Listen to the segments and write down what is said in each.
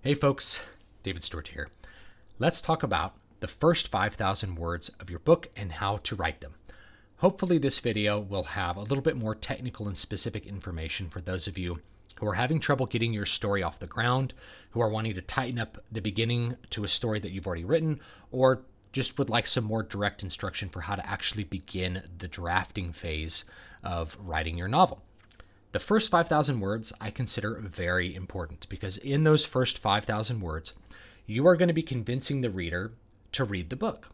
Hey folks, David Stewart here. Let's talk about the first 5,000 words of your book and how to write them. Hopefully this video will have a little bit more technical and specific information for those of you who are having trouble getting your story off the ground, who are wanting to tighten up the beginning to a story that you've already written, or just would like some more direct instruction for how to actually begin the drafting phase of writing your novel. The first 5,000 words I consider very important because in those first 5,000 words, you are going to be convincing the reader to read the book.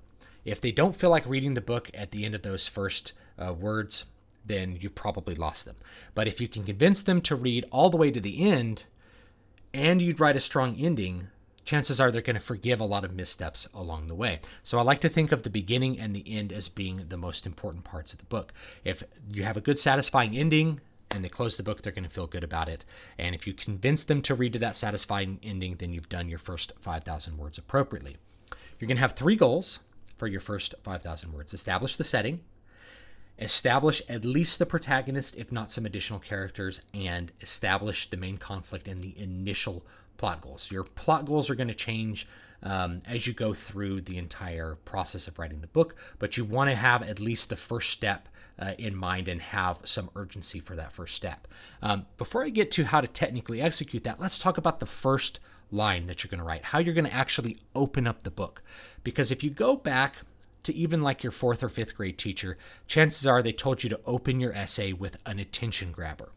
If they don't feel like reading the book at the end of those first words, then you've probably lost them. But if you can convince them to read all the way to the end and you'd write a strong ending, chances are they're going to forgive a lot of missteps along the way. So I like to think of the beginning and the end as being the most important parts of the book. If you have a good, satisfying ending, and they close the book, they're going to feel good about it. And if you convince them to read to that satisfying ending, then you've done your first 5,000 words appropriately. You're going to have 3 goals for your first 5,000 words. Establish the setting, establish at least the protagonist, if not some additional characters, and establish the main conflict and the initial plot goals. Your plot goals are going to change as you go through the entire process of writing the book, but you want to have at least the first step in mind and have some urgency for that first step. Before I get to how to technically execute that, let's talk about the first line that you're going to write, how you're going to actually open up the book. Because if you go back to even like your 4th or 5th grade teacher, chances are they told you to open your essay with an attention grabber.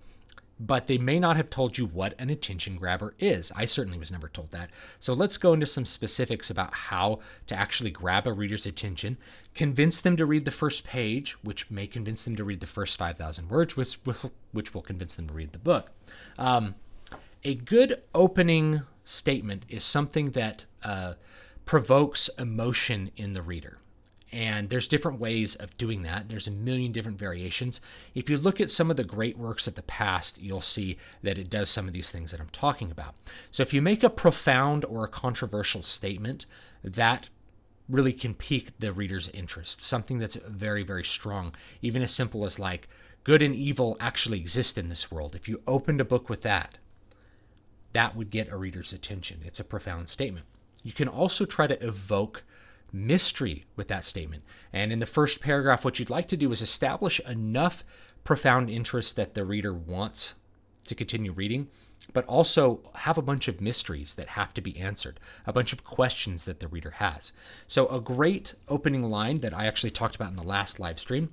But they may not have told you what an attention grabber is. I certainly was never told that. So let's go into some specifics about how to actually grab a reader's attention, convince them to read the first page, which may convince them to read the first 5,000 words, which will convince them to read the book. A good opening statement is something that provokes emotion in the reader. And there's different ways of doing that. There's a million different variations. If you look at some of the great works of the past, you'll see that it does some of these things that I'm talking about. So if you make a profound or a controversial statement, that really can pique the reader's interest. Something that's very, very strong, even as simple as like, good and evil actually exist in this world. If you opened a book with that, that would get a reader's attention. It's a profound statement. You can also try to evoke mystery with that statement. And in the first paragraph, what you'd like to do is establish enough profound interest that the reader wants to continue reading, but also have a bunch of mysteries that have to be answered, a bunch of questions that the reader has. So a great opening line that I actually talked about in the last live stream: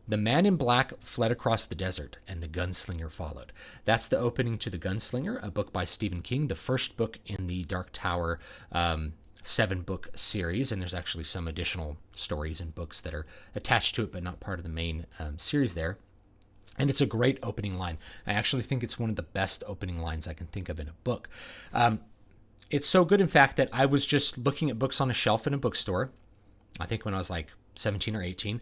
the man in black fled across the desert and the gunslinger followed. That's the opening to The Gunslinger, a book by Stephen King, the first book in the Dark Tower 7-book series, and there's actually some additional stories and books that are attached to it but not part of the main series there. And it's a great opening line. I actually think it's one of the best opening lines I can think of in a book. It's so good, in fact, that I was just looking at books on a shelf in a bookstore, I think when I was like 17 or 18.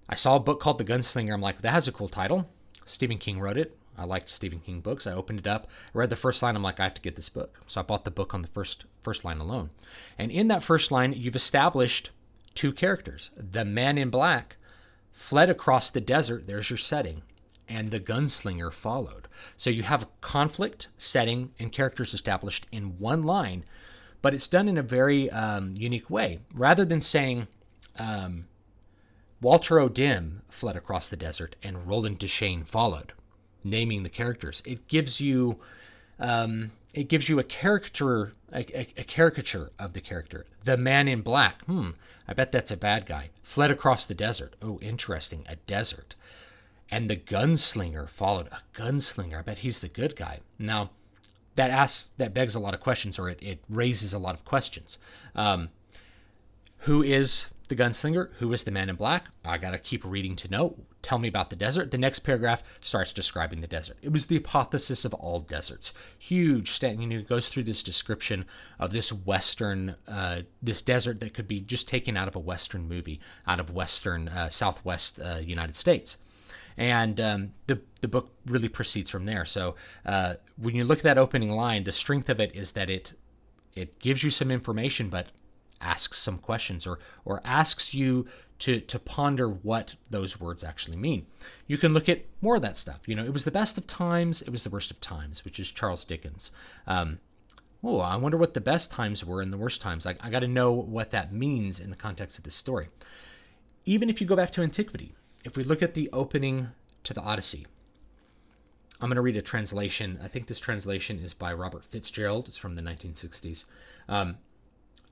I saw a book called The Gunslinger. I'm like, that has a cool title. Stephen King wrote it. I liked Stephen King books. I opened it up, read the first line. I'm like, I have to get this book. So I bought the book on the first line alone. And in that first line, you've established 2 characters. The man in black fled across the desert. There's your setting. And the gunslinger followed. So you have conflict, setting, and characters established in one line, but it's done in a very unique way. Rather than saying, Walter O'Dim fled across the desert and Roland Deschain followed, naming the characters. It gives you a caricature of the character. The man in black. I bet that's a bad guy. Fled across the desert. Oh, interesting. A desert. And the gunslinger followed. A gunslinger. I bet he's the good guy. Now, that begs a lot of questions, or it raises a lot of questions. Who is the gunslinger? Who is the man in black? I got to keep reading to know. Tell me about the desert. The next paragraph starts describing the desert. It was the hypothesis of all deserts. Huge, it goes through this description of this Western, this desert that could be just taken out of a Western movie, out of Western, Southwest United States. And the book really proceeds from there. So when you look at that opening line, the strength of it is that it gives you some information, but asks some questions or asks you to ponder what those words actually mean. You can look at more of that stuff. It was the best of times, it was the worst of times, which is Charles Dickens. Oh, I wonder what the best times were and the worst times. I got to know what that means in the context of this story. Even if you go back to antiquity, if we look at the opening to the Odyssey, I'm going to read a translation. I think this translation is by Robert Fitzgerald. It's from the 1960s.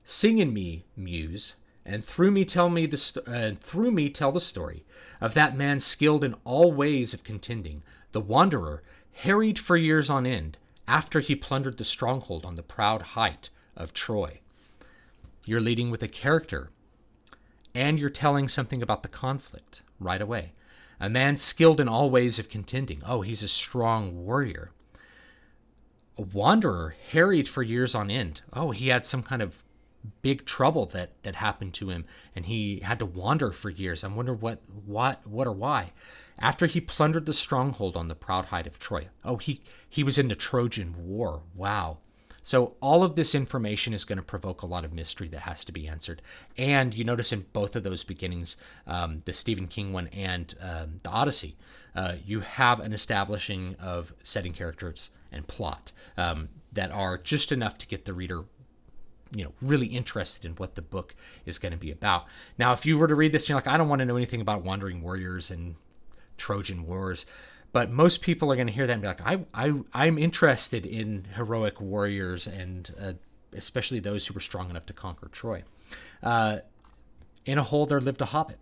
Sing in me, muse, and through me tell the story of that man skilled in all ways of contending, the wanderer, harried for years on end, after he plundered the stronghold on the proud height of Troy. You're leading with a character, and you're telling something about the conflict right away. A man skilled in all ways of contending. Oh, he's a strong warrior. A wanderer, harried for years on end. Oh, he had some kind of big trouble that happened to him, and he had to wander for years. I wonder what or why. After he plundered the stronghold on the proud height of Troy. Oh, he was in the Trojan War. Wow. So all of this information is going to provoke a lot of mystery that has to be answered. And you notice in both of those beginnings, the Stephen King one and the Odyssey, you have an establishing of setting, characters, and plot that are just enough to get the reader really interested in what the book is going to be about. Now, if you were to read this and you're like, I don't want to know anything about wandering warriors and Trojan Wars, but most people are going to hear that and be like, I'm interested in heroic warriors and especially those who were strong enough to conquer Troy. In a hole there lived a hobbit.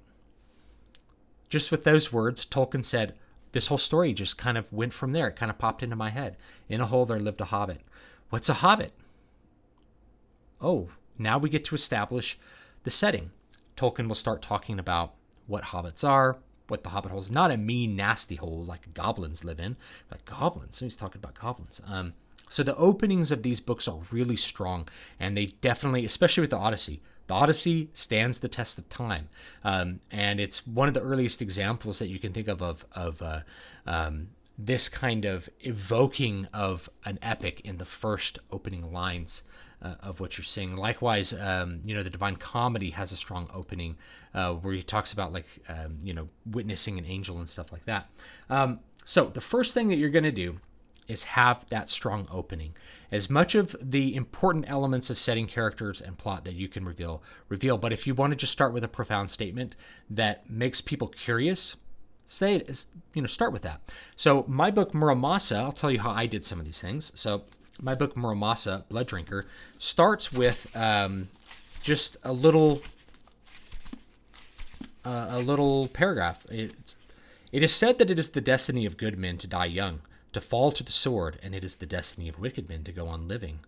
Just with those words, Tolkien said, this whole story just kind of went from there. It kind of popped into my head. In a hole there lived a hobbit. What's a hobbit? Oh, now we get to establish the setting. Tolkien will start talking about what hobbits are, what the hobbit hole is. Not a mean, nasty hole like goblins live in. Like goblins. So he's talking about goblins. So the openings of these books are really strong, and they definitely, especially with the Odyssey stands the test of time. And it's one of the earliest examples that you can think of this kind of evoking of an epic in the first opening lines of what you're seeing. Likewise, the Divine Comedy has a strong opening where he talks about witnessing an angel and stuff like that. So the first thing that you're going to do is have that strong opening. As much of the important elements of setting, characters, and plot that you can reveal. But if you want to just start with a profound statement that makes people curious, say it, start with that. So my book Muramasa, I'll tell you how I did some of these things. So my book Muramasa, Blood Drinker, starts with just a little paragraph. It is said that it is the destiny of good men to die young, to fall to the sword, and it is the destiny of wicked men to go on living.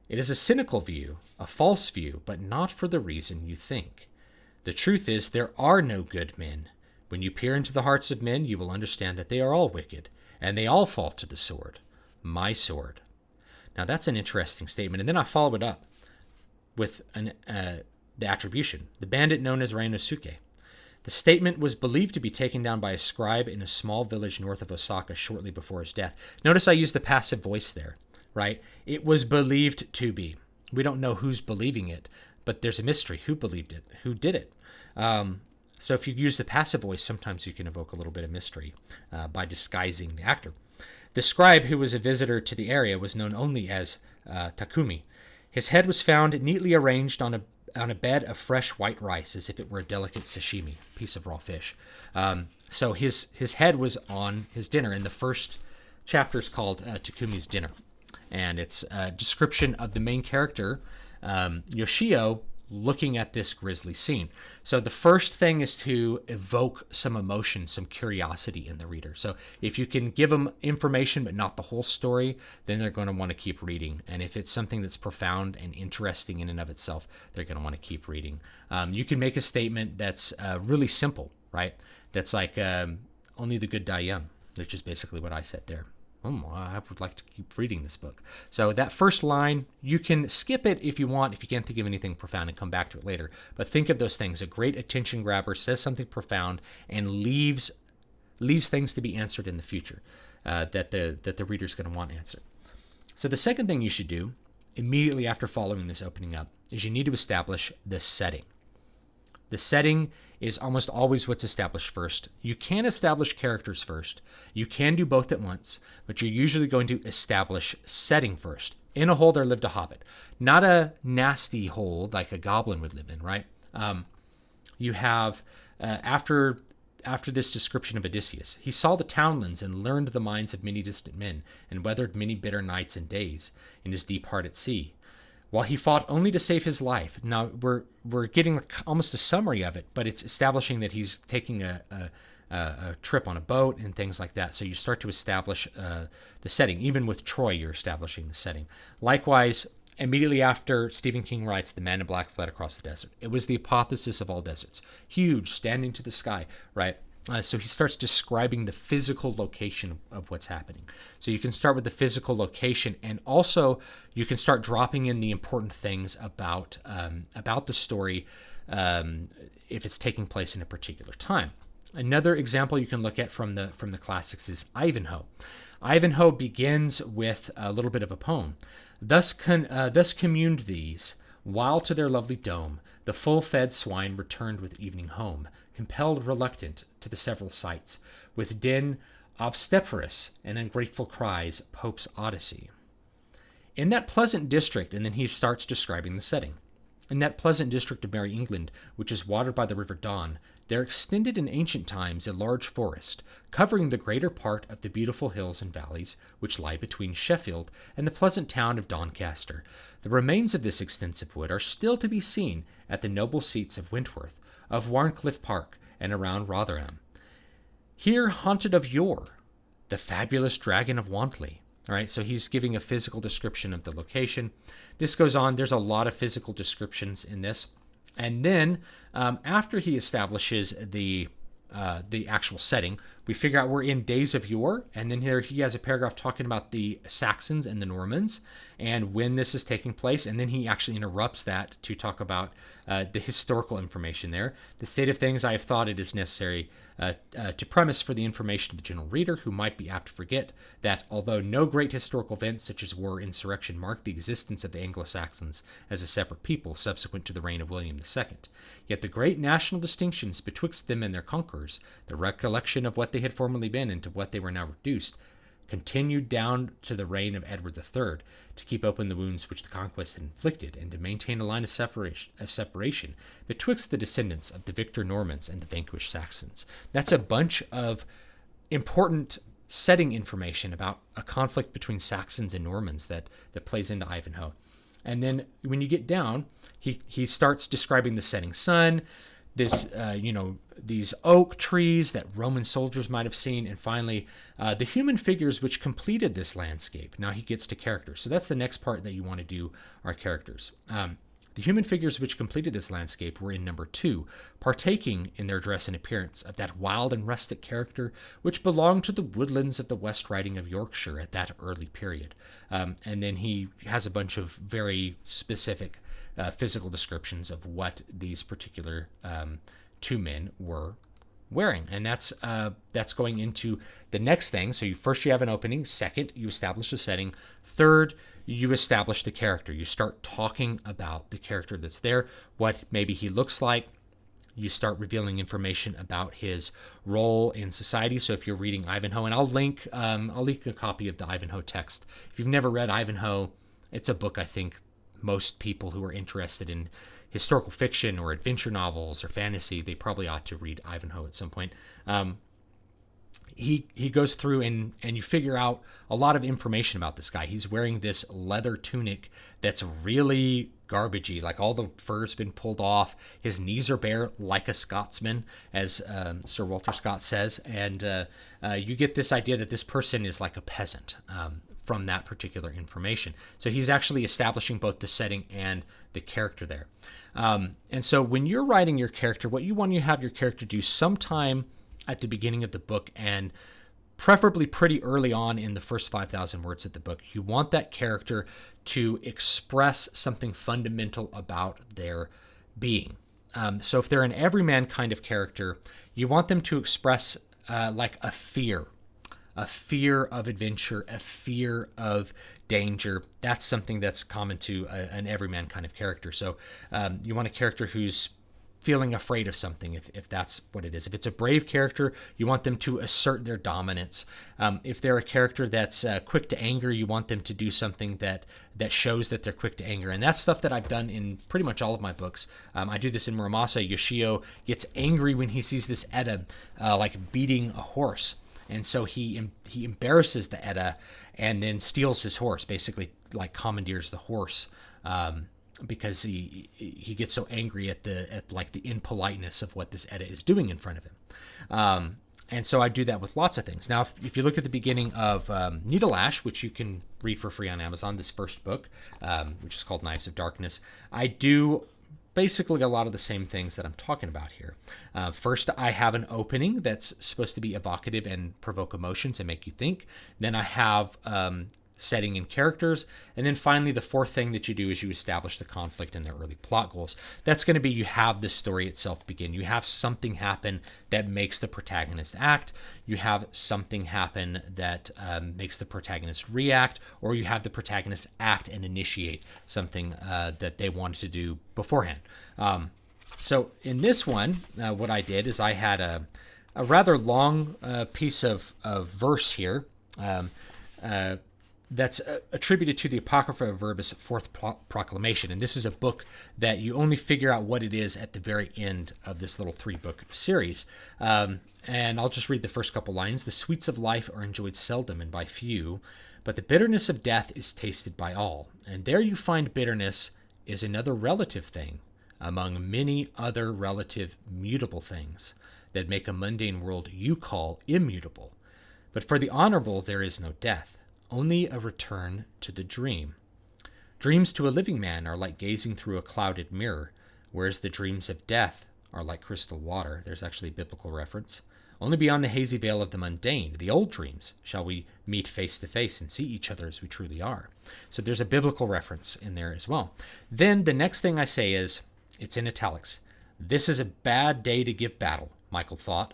It is a cynical view, a false view, but not for the reason you think. The truth is there are no good men. When you peer into the hearts of men, you will understand that they are all wicked, and they all fall to the sword, my sword. Now that's an interesting statement, and then I follow it up with the attribution, the bandit known as Reinosuke. The statement was believed to be taken down by a scribe in a small village north of Osaka shortly before his death. Notice I used the passive voice there, right? It was believed to be. We don't know who's believing it, but there's a mystery. Who believed it? Who did it? So if you use the passive voice, sometimes you can evoke a little bit of mystery by disguising the actor. The scribe, who was a visitor to the area, was known only as Takumi. His head was found neatly arranged on a bed of fresh white rice, as if it were a delicate sashimi, piece of raw fish. So his head was on his dinner, and the first chapter is called Takumi's Dinner. And it's a description of the main character, Yoshio, looking at this grisly scene. So the first thing is to evoke some emotion, some curiosity in the reader. So if you can give them information but not the whole story, then they're going to want to keep reading. And if it's something that's profound and interesting in and of itself, they're going to want to keep reading. You can make a statement that's really simple, right? That's like, only the good die young, which is basically what I said there. I would like to keep reading this book. So that first line, you can skip it if you want, if you can't think of anything profound, and come back to it later. But think of those things. A great attention grabber says something profound and leaves things to be answered in the future that the reader's going to want answered. So the second thing you should do immediately after following this opening up is you need to establish the setting. The setting is almost always what's established first. You can establish characters first. You can do both at once, but you're usually going to establish setting first. In a hole there lived a hobbit. Not a nasty hole like a goblin would live in, right? You have, after this description of Odysseus, he saw the townlands and learned the minds of many distant men, and weathered many bitter nights and days in his deep heart at sea, while he fought only to save his life. Now, we're getting almost a summary of it, but it's establishing that he's taking a trip on a boat and things like that. So you start to establish the setting. Even with Troy, you're establishing the setting. Likewise, immediately after, Stephen King writes The Man in Black fled across the desert. It was the apotheosis of all deserts. Huge, standing to the sky, right? So he starts describing the physical location of what's happening. So you can start with the physical location, and also you can start dropping in the important things about the story if it's taking place in a particular time. Another example you can look at from the classics is Ivanhoe. Ivanhoe begins with a little bit of a poem. Thus communed these, while to their lovely dome the full-fed swine returned with evening home, compelled reluctant to the several sights, with din obstreperous and ungrateful cries, Pope's Odyssey. In that pleasant district, and then he starts describing the setting. In that pleasant district of merry England, which is watered by the river Don, there extended in ancient times a large forest, covering the greater part of the beautiful hills and valleys which lie between Sheffield and the pleasant town of Doncaster. The remains of this extensive wood are still to be seen at the noble seats of Wentworth, of Warncliffe Park, and around Rotherham. Here haunted of yore, the fabulous dragon of Wantley. All right, so he's giving a physical description of the location. This goes on. There's a lot of physical descriptions in this. And then after he establishes the actual setting, we figure out we're in days of yore, and then here he has a paragraph talking about the Saxons and the Normans and when this is taking place, and then he actually interrupts that to talk about the historical information there. The state of things I have thought it is necessary to premise for the information of the general reader, who might be apt to forget that although no great historical events such as war or insurrection marked the existence of the Anglo-Saxons as a separate people subsequent to the reign of William II, yet the great national distinctions betwixt them and their conquerors, the recollection of what they had formerly been and to what they were now reduced, continued down to the reign of Edward III, to keep open the wounds which the conquest had inflicted, and to maintain a line of separation betwixt the descendants of the victor Normans and the vanquished Saxons. That's a bunch of important setting information about a conflict between Saxons and Normans that plays into Ivanhoe. And then when you get down, he starts describing the setting sun, this, these oak trees that Roman soldiers might have seen, and finally, the human figures which completed this landscape. Now he gets to characters. So that's the next part that you want to do, are characters. The human figures which completed this landscape were in number 2, partaking in their dress and appearance of that wild and rustic character which belonged to the woodlands of the West Riding of Yorkshire at that early period. And then he has a bunch of very specific physical descriptions of what these particular 2 men were wearing, and that's going into the next thing. So first you have an opening. Second, you establish a setting. Third, you establish the character. You start talking about the character that's there, what maybe he looks like. You start revealing information about his role in society. So if you're reading Ivanhoe, and I'll link a copy of the Ivanhoe text. If you've never read Ivanhoe, it's a book I think most people who are interested in historical fiction or adventure novels or fantasy, they probably ought to read Ivanhoe at some point. He goes through and you figure out a lot of information about this guy. He's wearing this leather tunic that's really garbagey, like all the fur's been pulled off. His knees are bare like a Scotsman, as Sir Walter Scott says, and you get this idea that this person is like a peasant from that particular information. So he's actually establishing both the setting and the character there. And so when you're writing your character, what you want to have your character do sometime at the beginning of the book, and preferably pretty early on in the first 5,000 words of the book, you want that character to express something fundamental about their being. So if they're an everyman kind of character, you want them to express like a fear of adventure, a fear of danger. That's something that's common to an everyman kind of character. So you want a character who's feeling afraid of something, if that's what it is. If it's a brave character, you want them to assert their dominance. If they're a character that's quick to anger, you want them to do something that shows that they're quick to anger. And that's stuff that I've done in pretty much all of my books. I do this in Muramasa. Yoshio gets angry when he sees this Edda like beating a horse. And so he embarrasses the Edda and then steals his horse, basically like commandeers the horse. Because he gets so angry at the impoliteness of what this Edda is doing in front of him. And so I do that with lots of things. Now, if you look at the beginning of Needle Ash, which you can read for free on Amazon, this first book, which is called Knives of Darkness, I do basically a lot of the same things that I'm talking about here. First, I have an opening that's supposed to be evocative and provoke emotions and make you think. Then I have setting and characters. And then finally, the fourth thing that you do is you establish the conflict and the early plot goals. That's going to be, you have the story itself begin. You have something happen that makes the protagonist act. You have something happen that makes the protagonist react, or you have the protagonist act and initiate something that they wanted to do beforehand. So in this one, what I did is I had a rather long piece of verse here. That's attributed to the Apocrypha Verbis Fourth Proclamation. And this is a book that you only figure out what it is at the very end of this little 3-book series. And I'll just read the first couple lines. The sweets of life are enjoyed seldom and by few, but the bitterness of death is tasted by all. And there you find bitterness is another relative thing among many other relative mutable things that make a mundane world you call immutable. But for the honorable there is no death, only a return to the dream. Dreams to a living man are like gazing through a clouded mirror, whereas the dreams of death are like crystal water. There's actually a biblical reference. Only beyond the hazy veil of the mundane, the old dreams, shall we meet face to face and see each other as we truly are. So there's a biblical reference in there as well. Then the next thing I say is, it's in italics. This is a bad day to give battle, Michael thought.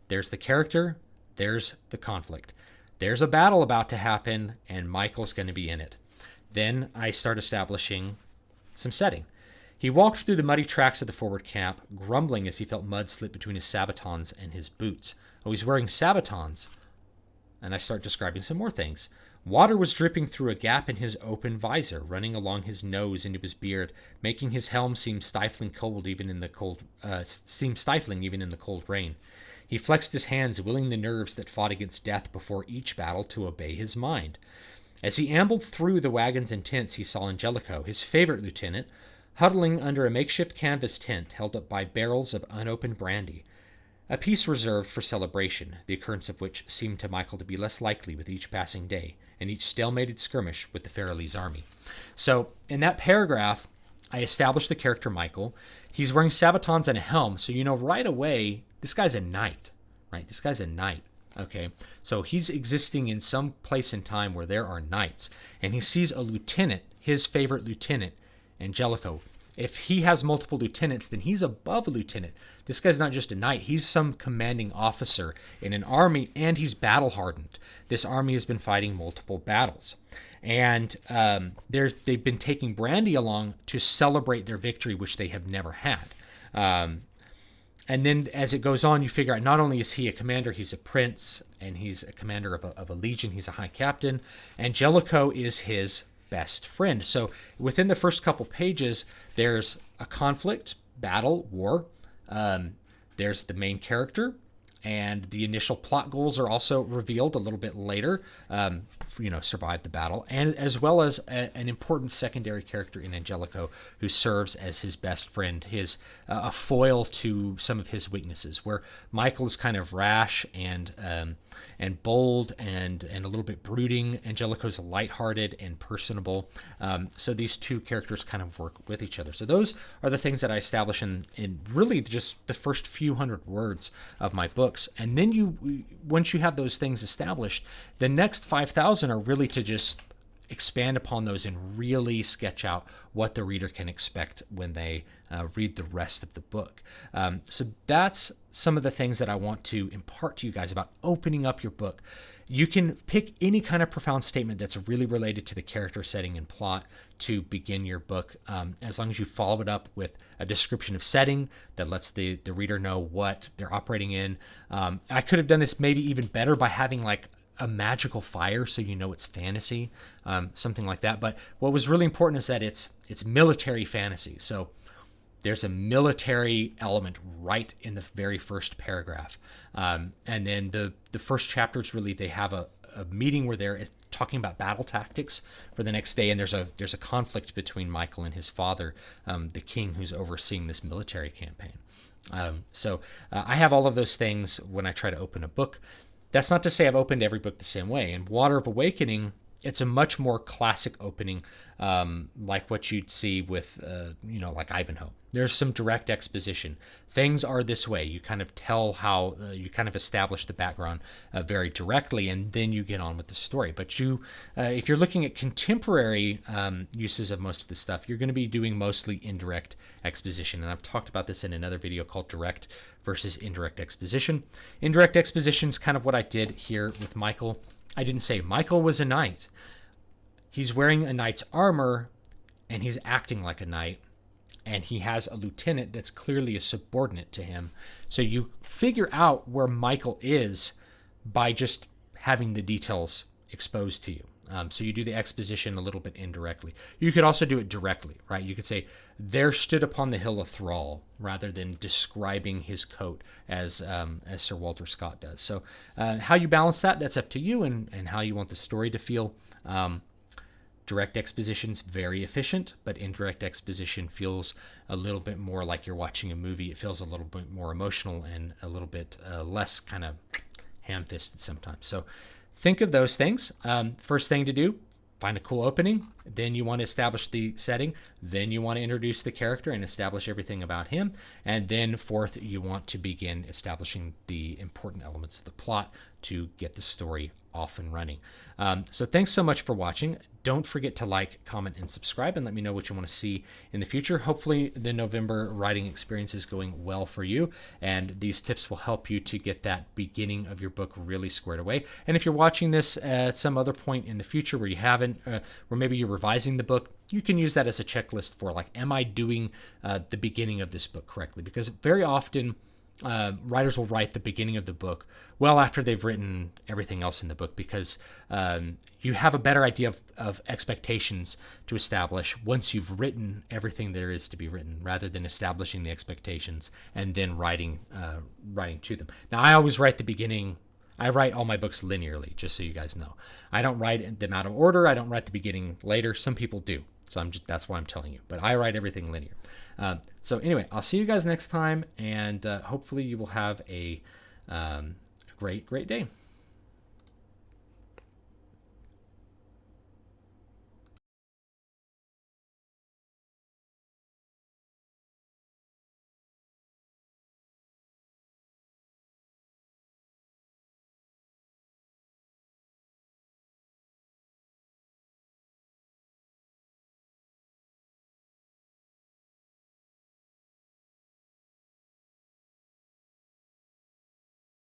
There's the character, there's the conflict. There's a battle about to happen, and Michael's going to be in it. Then I start establishing some setting. He walked through the muddy tracks of the forward camp, grumbling as he felt mud slip between his sabatons and his boots. Oh, he's wearing sabatons. And I start describing some more things. Water was dripping through a gap in his open visor, running along his nose into his beard, making his helm seem stifling even in the cold rain. He flexed his hands, willing the nerves that fought against death before each battle to obey his mind. As he ambled through the wagons and tents, he saw Angelico, his favorite lieutenant, huddling under a makeshift canvas tent held up by barrels of unopened brandy, a piece reserved for celebration, the occurrence of which seemed to Michael to be less likely with each passing day and each stalemated skirmish with the Fairlees army. So in that paragraph, I established the character Michael. He's wearing sabatons and a helm, so you know right away this guy's a knight, right? This guy's a knight, okay? So he's existing in some place in time where there are knights, and he sees a lieutenant, his favorite lieutenant, Angelico. If he has multiple lieutenants, then he's above a lieutenant. This guy's not just a knight, he's some commanding officer in an army, and he's battle-hardened. This army has been fighting multiple battles. And they've been taking brandy along to celebrate their victory, which they have never had. And then as it goes on, you figure out not only is he a commander, he's a prince, and he's a commander of a legion, he's a high captain. Angelico is his best friend. So within the first couple pages, there's a conflict, battle, war. There's the main character, and the initial plot goals are also revealed a little bit later. Survive the battle, and as well as an important secondary character in Angelico who serves as his best friend, his a foil to some of his weaknesses, where Michael is kind of rash and bold and a little bit brooding. Angelico's lighthearted and personable. So these two characters kind of work with each other. So those are the things that I establish in really just the first few hundred words of my books. And then once you have those things established, the next 5,000 are really to just expand upon those and really sketch out what the reader can expect when they read the rest of the book. So that's some of the things that I want to impart to you guys about opening up your book. You can pick any kind of profound statement that's really related to the character, setting, and plot to begin your book, as long as you follow it up with a description of setting that lets the reader know what they're operating in. I could have done this maybe even better by having like a magical fire, so you know it's fantasy, something like that. But what was really important is that it's military fantasy. So there's a military element right in the very first paragraph. And then the first chapters, really, they have a meeting where they're talking about battle tactics for the next day. And there's a conflict between Michael and his father, the king who's overseeing this military campaign. So I have all of those things when I try to open a book. That's not to say I've opened every book the same way. In Water of Awakening, it's a much more classic opening, like what you'd see with, like Ivanhoe. There's some direct exposition. Things are this way. You kind of tell how, you kind of establish the background very directly, and then you get on with the story. But if you're looking at contemporary uses of most of this stuff, you're going to be doing mostly indirect exposition. And I've talked about this in another video called Direct versus Indirect Exposition. Indirect exposition is kind of what I did here with Michael. I didn't say Michael was a knight. He's wearing a knight's armor, and he's acting like a knight. And he has a lieutenant that's clearly a subordinate to him. So you figure out where Michael is by just having the details exposed to you. So you do the exposition a little bit indirectly. You could also do it directly, right? You could say, there stood upon the hill a thrall, rather than describing his coat as Sir Walter Scott does. So how you balance that, that's up to you, and how you want the story to feel. Direct exposition's very efficient, but indirect exposition feels a little bit more like you're watching a movie. It feels a little bit more emotional and a little bit less kind of ham-fisted sometimes. So think of those things. First thing to do, find a cool opening. Then you want to establish the setting. Then you want to introduce the character and establish everything about him. And then fourth, you want to begin establishing the important elements of the plot to get the story off and running. So thanks so much for watching. Don't forget to like, comment, and subscribe, and let me know what you want to see in the future. Hopefully the November writing experience is going well for you, and these tips will help you to get that beginning of your book really squared away. And if you're watching this at some other point in the future where you haven't, where maybe you're revising the book, you can use that as a checklist for, like, am I doing the beginning of this book correctly? Because very often writers will write the beginning of the book well after they've written everything else in the book, because you have a better idea of expectations to establish once you've written everything there is to be written, rather than establishing the expectations and then writing to them. Now, I always write the beginning. I write all my books linearly, just so you guys know. I don't write them out of order. I don't write the beginning later. Some people do. So that's why I'm telling you. But I write everything linear. So anyway, I'll see you guys next time, and hopefully you will have a great day.